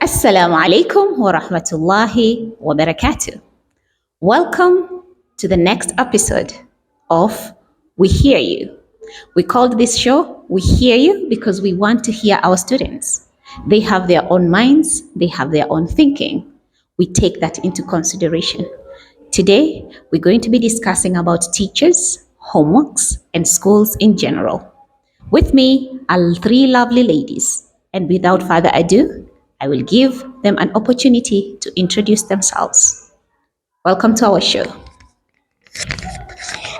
Assalamu alaikum wa rahmatullahi wa barakatuh. Welcome to the next episode of We Hear You. We called this show We Hear You because we want to hear our students. They have their own minds, they have their own thinking. We take that into consideration. Today, we're going to be discussing about teachers, homeworks, and schools in general. With me are three lovely ladies, and without further ado, I will give them an opportunity to introduce themselves. Welcome to our show.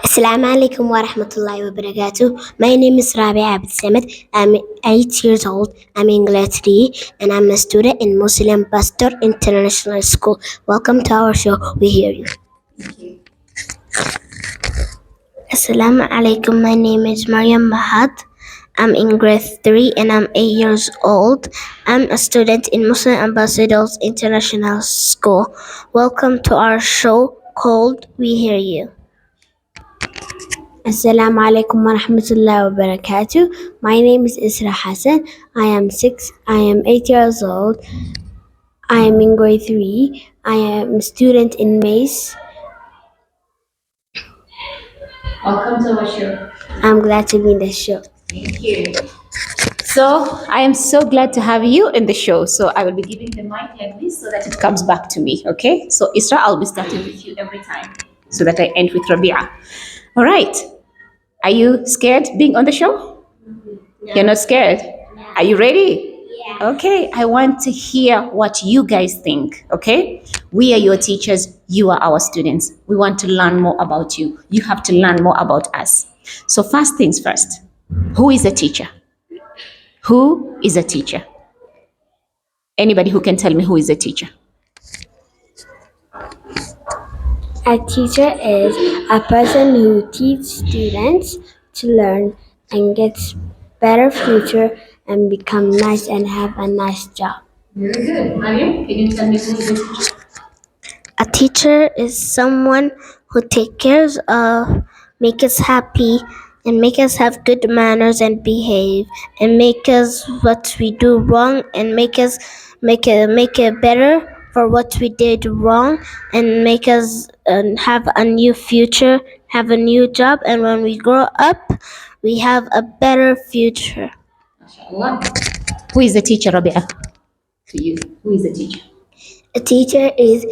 Assalamu alaikum wa rahmatullahi wa barakatuh. My name is Rabia Abd Samad. I'm 8 years old. I'm in grade 3 and I'm a student in Muslim Pastor International School. Welcome to our show. We hear you. Assalamu alaikum. My name is Maryam Mahad. I'm in grade 3 and I'm 8 years old. I'm a student in Muslim Ambassadors International School. Welcome to our show called We Hear You. Assalamu alaikum wa rahmatullahi wa barakatuh. My name is Isra Hassan. I am 8 years old. I am in grade 3. I am a student in Mais. Welcome to our show. I'm glad to be in the show. Thank you. So, I am so glad to have you in the show. So, I will be giving the mic like this so that it comes back to me, okay? So, Isra, I'll be starting with you every time so that I end with Rabia. All right. Are you scared being on the show? No. You're not scared? No. Are you ready? Yeah. Okay, I want to hear what you guys think, okay? We are your teachers, you are our students. We want to learn more about you. You have to learn more about us. So first things first, who is a teacher? Who is a teacher? Anybody who can tell me who is a teacher? A teacher is a person who teaches students to learn and get better future and become nice and have a nice job. Very good. Mariam, can you tell me who is a teacher? A teacher is someone who takes care of, make us happy, and make us have good manners and behave, and make us what we do wrong, and make it better for what we did wrong, and make us have a new future, have a new job, and when we grow up, we have a better future. MashaAllah. Who is the teacher, Rabia? To you, who is the teacher? A teacher is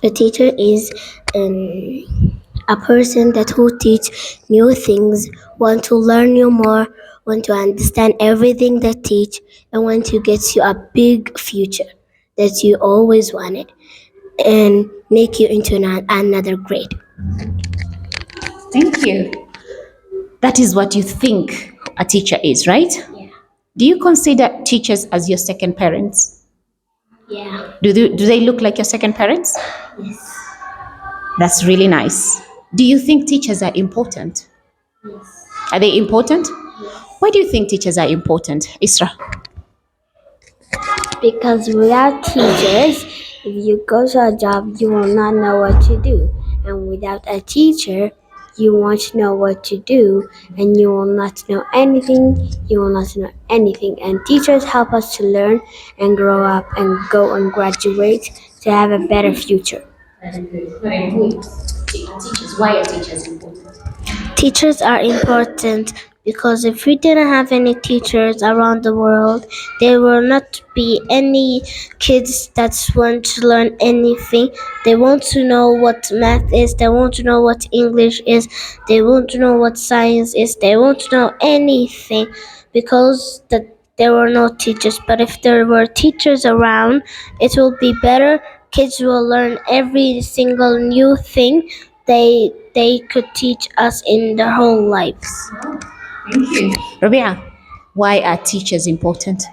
a teacher is a person that who teach new things, want to learn you more, want to understand everything they teach, and want to get you a big future that you always wanted, and make you into another grade. Thank you. That is what you think a teacher is, right? Yeah. Do you consider teachers as your second parents? Yeah. Do they look like your second parents? Yes. That's really nice. Do you think teachers are important? Yes. Are they important? Yes. Why do you think teachers are important, Isra? Because without teachers, if you go to a job, you will not know what to do. And without a teacher, you won't know what to do, and you will not know anything. And teachers help us to learn and grow up and go and graduate to have a better future. Very good. Teachers, why are teachers important? Teachers are important because if we didn't have any teachers around the world, there will not be any kids that want to learn anything. They want to know what math is, they want to know what English is, they want to know what science is, they want to know anything because there were no teachers. But if there were teachers around, it will be better. Kids will learn every single new thing they could teach us in their whole lives. Thank you. Rabia, why are teachers important?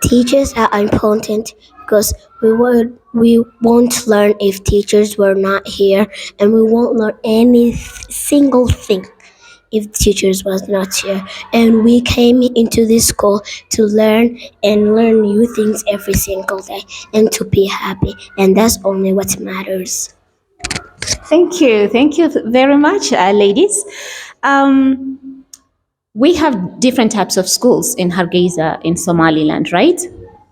Teachers are important because we won't learn if teachers were not here, and we won't learn any single thing if teachers was not here. And we came into this school to learn new things every single day and to be happy, and that's only what matters. Thank you very much, ladies. Um, we have different types of schools in Hargeisa in Somaliland, right?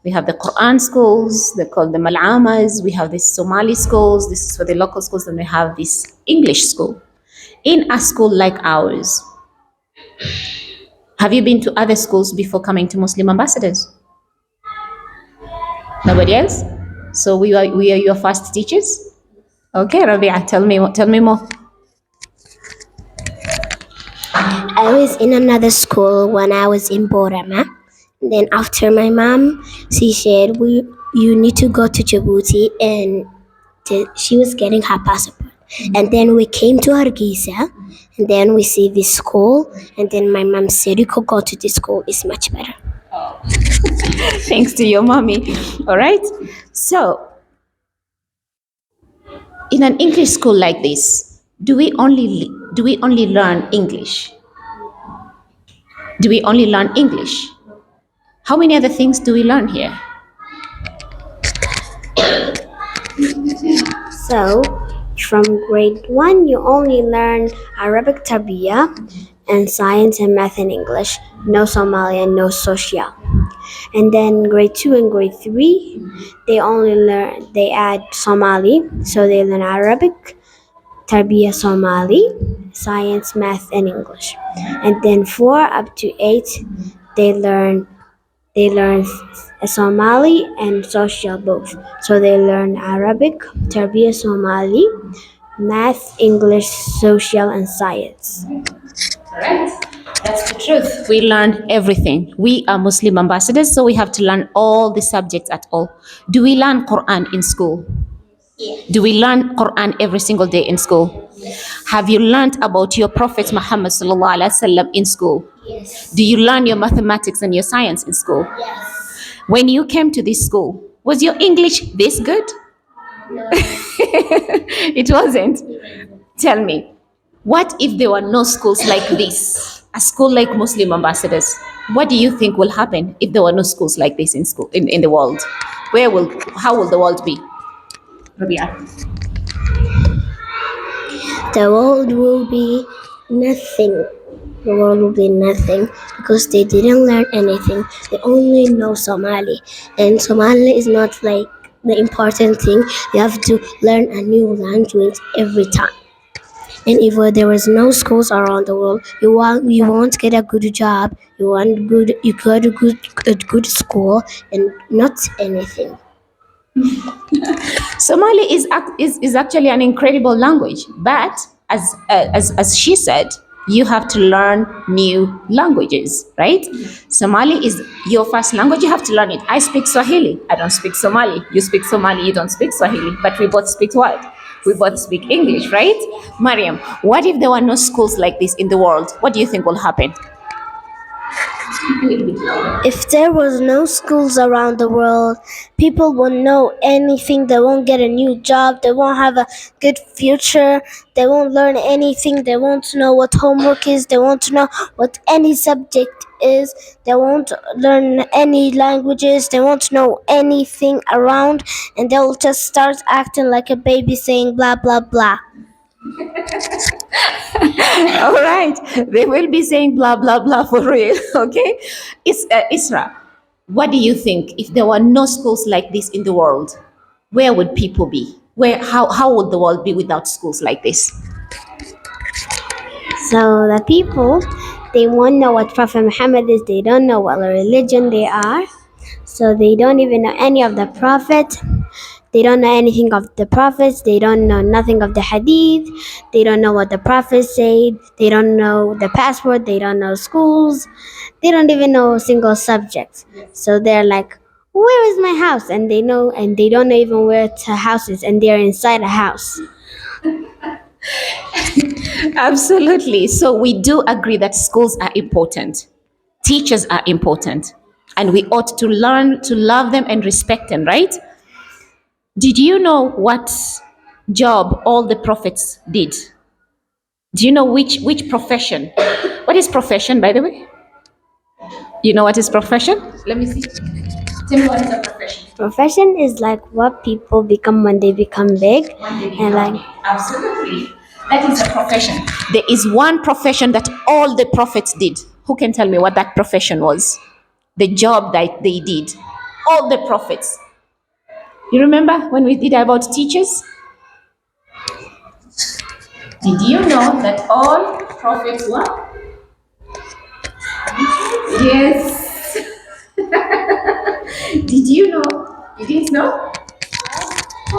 We have the Quran schools, they call them Al-Amas. We have the Somali schools, this is for the local schools, and we have this English school. In a school like ours, have you been to other schools before coming to Muslim Ambassadors? Nobody else? So we are your first teachers? Okay, Rabia, tell me more. I was in another school when I was in Borama. Then after my mom, she said, you need to go to Djibouti, and she was getting her passport. And then we came to Hargeisa, and then we see this school, and then my mom said, you could go to this school, it's much better. Thanks to your mommy. All right. So, in an English school like this, do we only learn English? Do we only learn English? How many other things do we learn here? So, from grade 1, you only learn Arabic Tabiya and science and math and English. No Somali and no social. And then grade 2 and grade 3, they add Somali. So they learn Arabic, Tabiya Somali, science, math, and English. And then 4 up to 8, they learn Somali and social both. So they learn Arabic, Tarbiya Somali, math, English, social, and science. Correct. That's the truth. We learn everything. We are Muslim ambassadors, so we have to learn all the subjects at all. Do we learn Quran in school? Do we learn Quran every single day in school? Have you learned about your Prophet Muhammad sallallahu alaihi wasallam in school? Yes. Do you learn your mathematics and your science in school? Yes. When you came to this school, was your English this good? No. It wasn't. Tell me, what if there were no schools like this? A school like Muslim Ambassadors. What do you think will happen if there were no schools like this in the world? How will the world be? Rabia. The world will be nothing. The world will be nothing because they didn't learn anything. They only know Somali. And Somali is not like the important thing. You have to learn a new language every time. And if there was no schools around the world, you won't get a good job. You got a good school and not anything. Somali is actually an incredible language, but as she said, you have to learn new languages, right? Somali is your first language. You have to learn it. I speak Swahili. I don't speak Somali. You speak Somali. You don't speak Swahili. But we both speak what? We both speak English, right? Mariam, what if there were no schools like this in the world? What do you think will happen? If there was no schools around the world, people won't know anything. They won't get a new job. They won't have a good future. They won't learn anything. They won't know what homework is. They won't know what any subject is. They won't learn any languages. They won't know anything around, and they'll just start acting like a baby saying blah blah blah. All right, they will be saying blah blah blah for real. Okay, Isra, what do you think if there were no schools like this in the world? Where would people be? How would the world be without schools like this? So the people, they won't know what Prophet Muhammad is. They don't know what religion they are. So they don't even know any of the Prophet. They don't know anything of the prophets. They don't know nothing of the hadith. They don't know what the prophets said. They don't know the passport. They don't know schools. They don't even know a single subject. So they're like, where is my house? And they don't know even where the house is, and they're inside a house. Absolutely. So we do agree that schools are important, teachers are important, and we ought to learn to love them and respect them, right? Did you know what job all the prophets did? Do you know which profession? What is profession, by the way? You know what is profession? Let me see. Tell me what is a profession. Profession is like what people become when they become big, When they and become like big. Absolutely. That is a profession. There is one profession that all the prophets did. Who can tell me what that profession was? The job that they did. All the prophets. You remember when we did about teachers? Did you know that all prophets were? Yes. Did you know? You didn't know?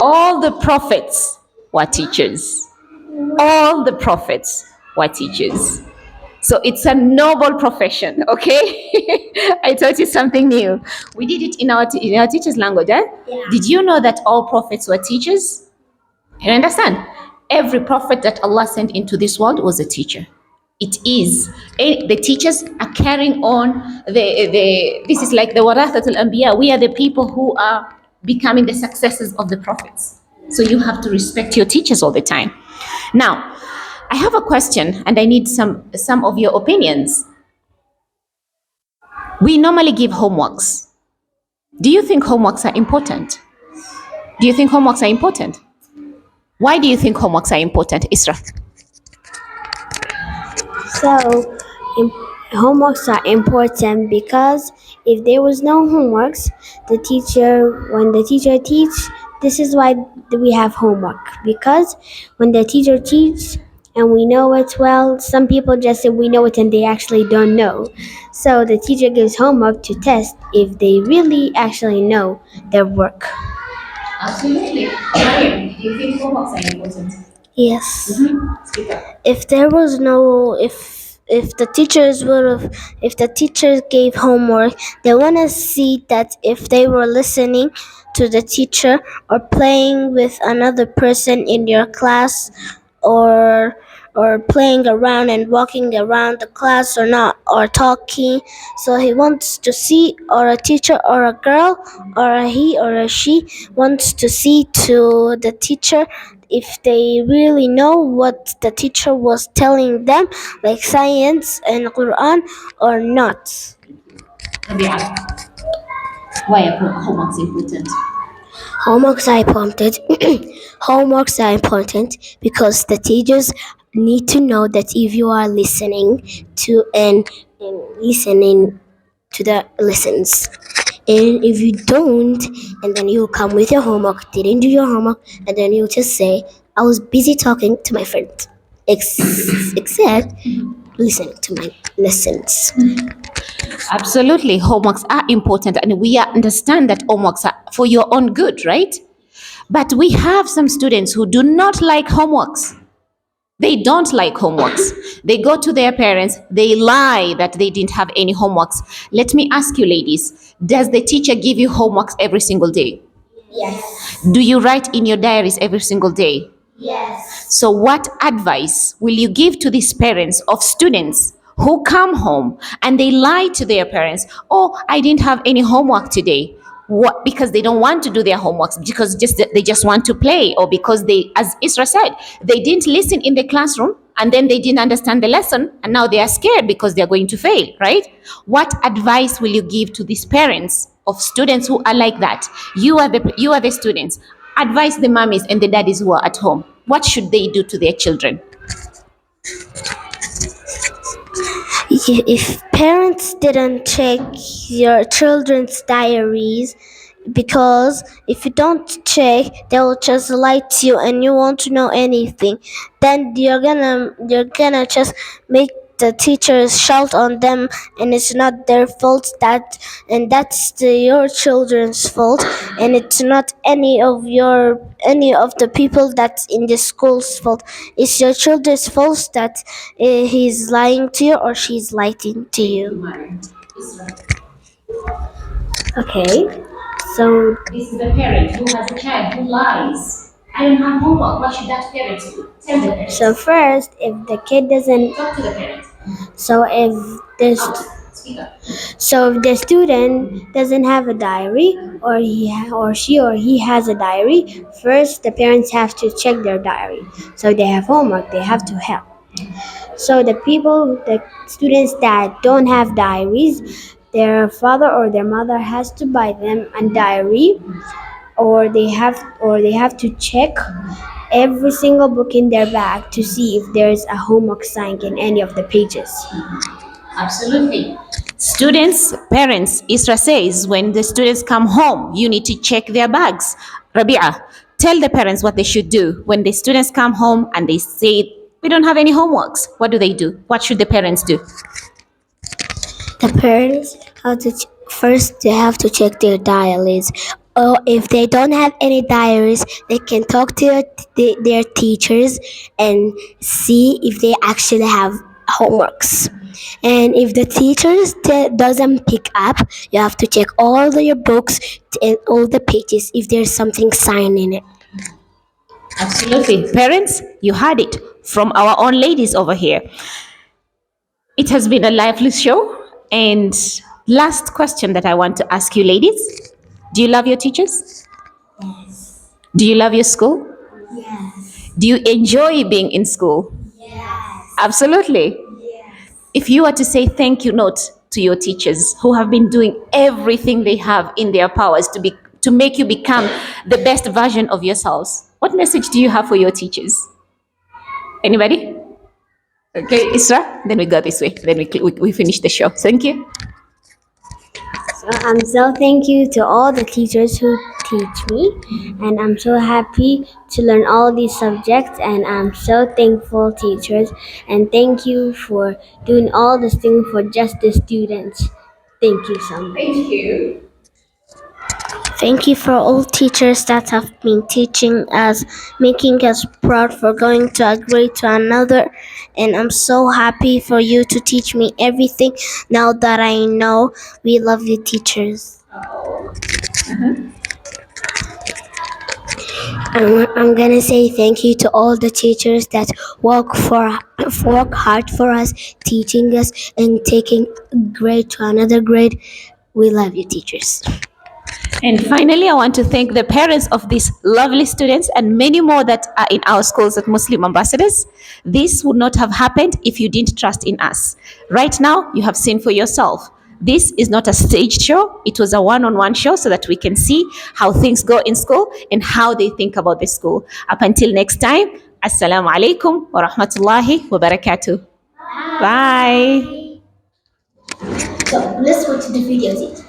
All the prophets were teachers. All the prophets were teachers. So it's a noble profession, okay? I taught you something new. We did it in our teacher's language, eh? Yeah. Did you know that all prophets were teachers? You understand? Every prophet that Allah sent into this world was a teacher. It is. The teachers are carrying on this is like the Warathatul Anbiya. We are the people who are becoming the successors of the prophets. So you have to respect your teachers all the time. Now, I have a question and I need some of your opinions. We normally give homeworks. Do you think homeworks are important? Do you think homeworks are important? Why do you think homeworks are important, Isra? so. im- Homeworks are important because if there was no homeworks, when the teacher teach, this is why we have homework. Because when the teacher teach and we know it well, some people just say we know it and they actually don't know. So the teacher gives homework to test if they really actually know their work. Absolutely. Mariam, do you think homeworks are important? Yes. Speak up. If there was no if the teachers would have if the teachers gave homework, they want to see that if they were listening to the teacher or playing with another person in your class, or playing around and walking around the class, or not, or talking. So he wants to see, or a teacher or a girl or a he or a she wants to see to the teacher if they really know what the teacher was telling them, like science and Quran, or not. Rabia, why are homeworks important? Homeworks are important. Homeworks are important because the teachers need to know that if you are listening to and listening to the lessons. And if you don't, and then you come with your homework, didn't do your homework, and then you just say, I was busy talking to my friend. Except listening to my lessons. Absolutely, homeworks are important, and we understand that homeworks are for your own good, right? But we have some students who do not like homeworks. They don't like homeworks. They go to their parents, they lie that they didn't have any homeworks. Let me ask you, ladies, does the teacher give you homeworks every single day? Yes. Do you write in your diaries every single day? Yes. So, what advice will you give to these parents of students who come home and they lie to their parents? Oh, I didn't have any homework today. What? Because they don't want to do their homeworks, because they just want to play, or because they, as Isra said, they didn't listen in the classroom and then they didn't understand the lesson and now they are scared because they are going to fail, right? What advice will you give to these parents of students who are like that? You are the students. Advise the mummies and the daddies who are at home. What should they do to their children? If parents didn't check your children's diaries, because if you don't check, they will just lie to you and you won't know anything. Then you're gonna just make the teachers shout on them, and it's not their fault, and that's your children's fault, and it's not any of the people that's in the school's fault. It's your children's fault that he's lying to you or she's lying to you. Okay, so This is the parent who has a child who lies. I don't have homework. What should that parent do? Tell the parent. so first, if the kid doesn't, Talk to the parent. so if this Speak up. So if the student doesn't have a diary, or she or he has a diary, first the parents have to check their diary. So they have homework, they have to help. So the students that don't have diaries, their father or their mother has to buy them a diary, or they have to check every single book in their bag to see if there's a homework sign in any of the pages. Absolutely. Students, parents, Isra says when the students come home, you need to check their bags. Rabia, tell the parents what they should do when the students come home and they say, we don't have any homeworks. What do they do? What should the parents do? The parents have to first they have to check their diaries. Or if they don't have any diaries, they can talk to their teachers and see if they actually have homeworks. And if the teachers doesn't pick up, you have to check all your books and all the pages if there's something signed in it. Absolutely. Parents, you heard it from our own ladies over here. It has been a lively show. And last question that I want to ask you, ladies. Do you love your teachers? Yes. Do you love your school? Yes. Do you enjoy being in school? Yes. Absolutely. Yes. If you were to say thank you note to your teachers who have been doing everything they have in their powers to make you become the best version of yourselves, what message do you have for your teachers? Anybody? Okay, Isra, then we go this way. Then we finish the show. Thank you. So thank you to all the teachers who teach me, and I'm so happy to learn all these subjects, and I'm so thankful, teachers, and thank you for doing all this thing for just the students. Thank you so much. Thank you. Thank you for all teachers that have been teaching us, making us proud for going to a grade to another. And I'm so happy for you to teach me everything now that I know we love you, teachers. I'm gonna say thank you to all the teachers that work hard for us, teaching us and taking grade to another grade. We love you, teachers. And finally, I want to thank the parents of these lovely students and many more that are in our schools at Muslim Ambassadors. This would not have happened if you didn't trust in us. Right now, you have seen for yourself. This is not a staged show. It was a one-on-one show so that we can see how things go in school and how they think about the school. Up until next time, Assalamu alaikum wa rahmatullahi wa barakatuh. Bye. So let's watch the videos.